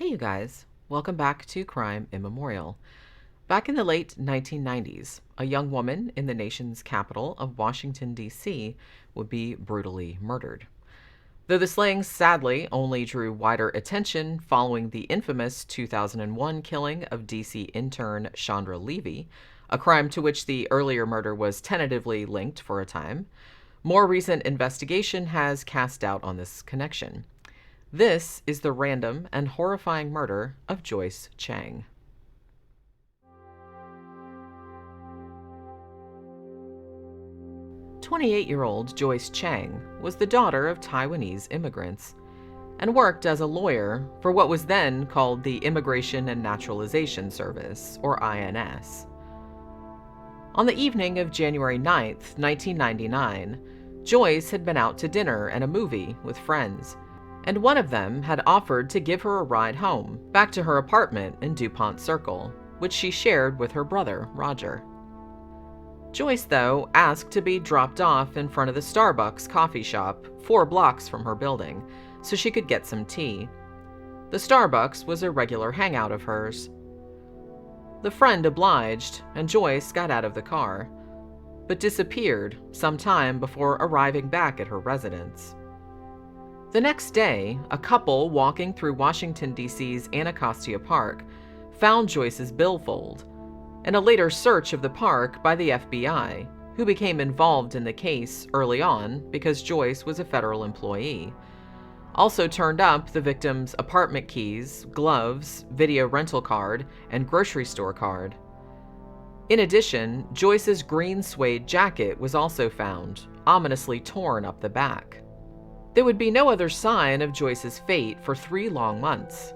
Hey, you guys. Welcome back to Crime Immemorial. Back in the late 1990s, a young woman in the nation's capital of Washington, D.C., would be brutally murdered. Though the slaying sadly only drew wider attention following the infamous 2001 killing of D.C. intern Chandra Levy, a crime to which the earlier murder was tentatively linked for a time, more recent investigation has cast doubt on this connection. This is the random and horrifying murder of Joyce Chiang. "28-year-old Joyce Chiang was the daughter of Taiwanese immigrants and worked as a lawyer for what was then called the Immigration and Naturalization Service, or INS. On the evening of January 9, 1999, Joyce had been out to dinner and a movie with friends, and one of them had offered to give her a ride home, back to her apartment in Beaumont Circle, which she shared with her brother, Roger. Joyce, though, asked to be dropped off in front of the Starbucks coffee shop 4 blocks from her building, so she could get some tea. The Starbucks was a regular hangout of hers. The friend obliged, and Joyce got out of the car, but disappeared some time before arriving back at her residence. The next day, a couple walking through Washington, D.C.'s Anacostia Park found Joyce's billfold, and a later search of the park by the FBI, who became involved in the case early on because Joyce was a federal employee, also turned up the victim's apartment keys, gloves, video rental card, and grocery store card. In addition, Joyce's green suede jacket was also found, ominously torn up the back. There would be no other sign of Joyce's fate for 3 long months.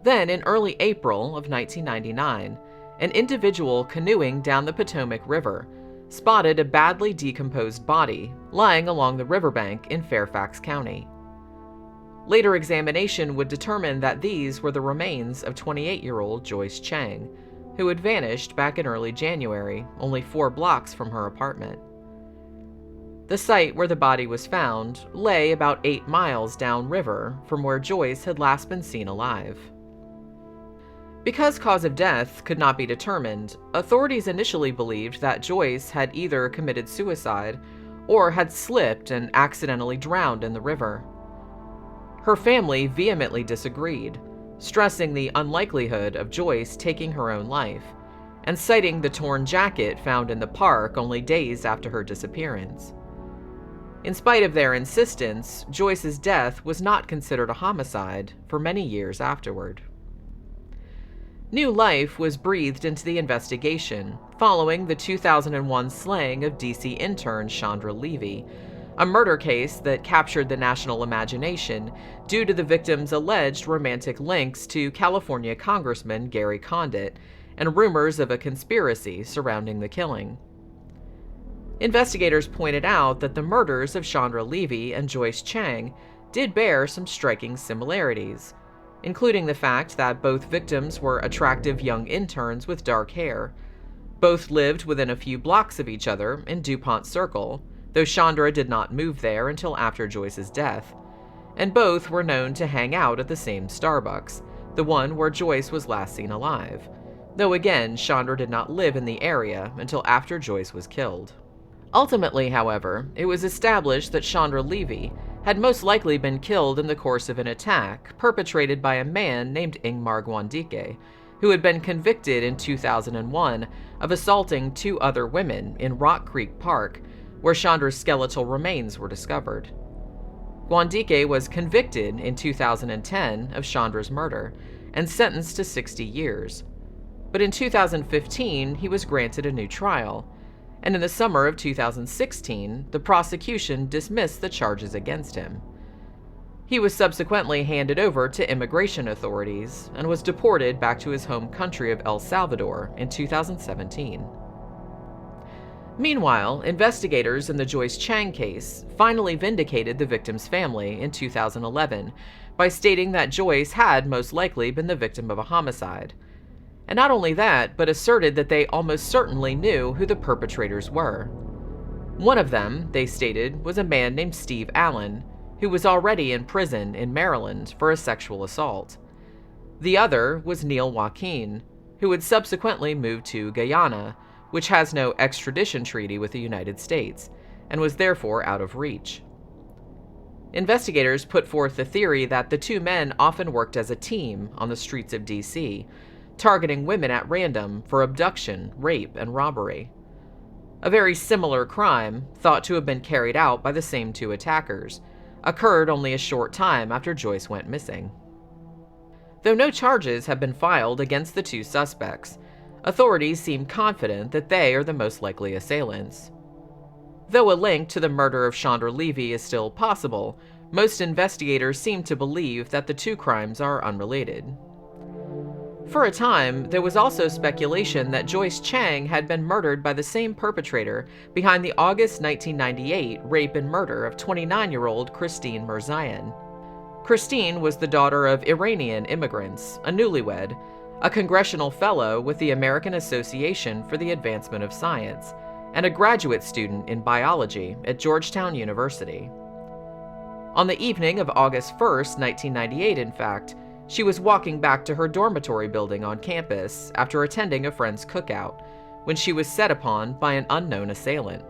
Then, in early April of 1999, an individual canoeing down the Potomac River spotted a badly decomposed body lying along the riverbank in Fairfax County. Later examination would determine that these were the remains of 28-year-old Joyce Chiang, who had vanished back in early January, only 4 blocks from her apartment. The site where the body was found lay about 8 miles downriver from where Joyce had last been seen alive. Because cause of death could not be determined, authorities initially believed that Joyce had either committed suicide or had slipped and accidentally drowned in the river. Her family vehemently disagreed, stressing the unlikelihood of Joyce taking her own life, and citing the torn jacket found in the park only days after her disappearance. In spite of their insistence, Joyce's death was not considered a homicide for many years afterward. New life was breathed into the investigation following the 2001 slaying of D.C. intern Chandra Levy, a murder case that captured the national imagination due to the victim's alleged romantic links to California Congressman Gary Condit and rumors of a conspiracy surrounding the killing. Investigators pointed out that the murders of Chandra Levy and Joyce Chiang did bear some striking similarities, including the fact that both victims were attractive young interns with dark hair. Both lived within a few blocks of each other in Beaumont Circle, though Chandra did not move there until after Joyce's death, and both were known to hang out at the same Starbucks, the one where Joyce was last seen alive, though again, Chandra did not live in the area until after Joyce was killed. Ultimately, however, it was established that Chandra Levy had most likely been killed in the course of an attack perpetrated by a man named Ingmar Gwandike, who had been convicted in 2001 of assaulting 2 other women in Rock Creek Park, where Chandra's skeletal remains were discovered. Gwandike was convicted in 2010 of Chandra's murder and sentenced to 60 years. But in 2015, he was granted a new trial, and in the summer of 2016, the prosecution dismissed the charges against him. He was subsequently handed over to immigration authorities and was deported back to his home country of El Salvador in 2017. Meanwhile, investigators in the Joyce Chiang case finally vindicated the victim's family in 2011 by stating that Joyce had most likely been the victim of a homicide. And not only that, but asserted that they almost certainly knew who the perpetrators were. One of them, they stated, was a man named Steve Allen, who was already in prison in Maryland for a sexual assault. The other was Neil Joaquin, who would subsequently move to Guyana, which has no extradition treaty with the United States, and was therefore out of reach. Investigators put forth the theory that the two men often worked as a team on the streets of D.C., targeting women at random for abduction, rape, and robbery. A very similar crime, thought to have been carried out by the same two attackers, occurred only a short time after Joyce went missing. Though no charges have been filed against the two suspects, authorities seem confident that they are the most likely assailants. Though a link to the murder of Chandra Levy is still possible, most investigators seem to believe that the two crimes are unrelated. For a time, there was also speculation that Joyce Chiang had been murdered by the same perpetrator behind the August 1998 rape and murder of 29-year-old Christine Mirzayan. Christine was the daughter of Iranian immigrants, a newlywed, a congressional fellow with the American Association for the Advancement of Science, and a graduate student in biology at Georgetown University. On the evening of August 1, 1998, in fact, she was walking back to her dormitory building on campus after attending a friend's cookout, when she was set upon by an unknown assailant.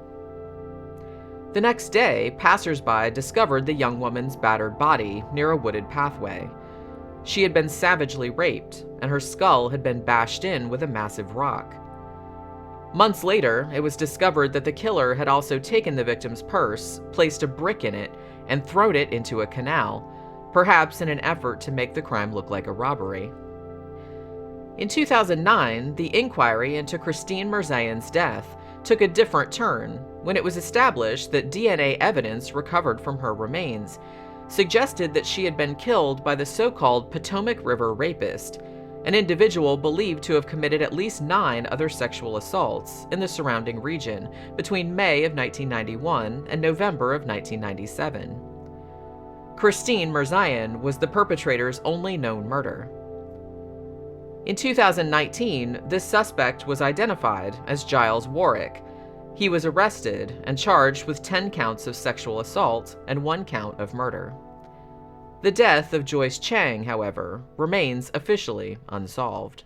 The next day, passersby discovered the young woman's battered body near a wooded pathway. She had been savagely raped, and her skull had been bashed in with a massive rock. Months later, it was discovered that the killer had also taken the victim's purse, placed a brick in it, and thrown it into a canal, perhaps in an effort to make the crime look like a robbery. In 2009, the inquiry into Christine Mirzayan's death took a different turn when it was established that DNA evidence recovered from her remains suggested that she had been killed by the so-called Potomac River rapist, an individual believed to have committed at least 9 other sexual assaults in the surrounding region between May of 1991 and November of 1997. Christine Mirzayan was the perpetrator's only known murder. In 2019, this suspect was identified as Giles Warwick. He was arrested and charged with 10 counts of sexual assault and 1 count of murder. The death of Joyce Chiang, however, remains officially unsolved.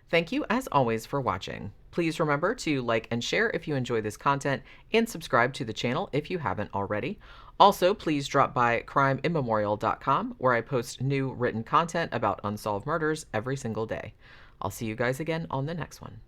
Thank you, as always, for watching. Please remember to like and share if you enjoy this content, and subscribe to the channel if you haven't already. Also, please drop by crimeimmemorial.com, where I post new written content about unsolved murders every single day. I'll see you guys again on the next one.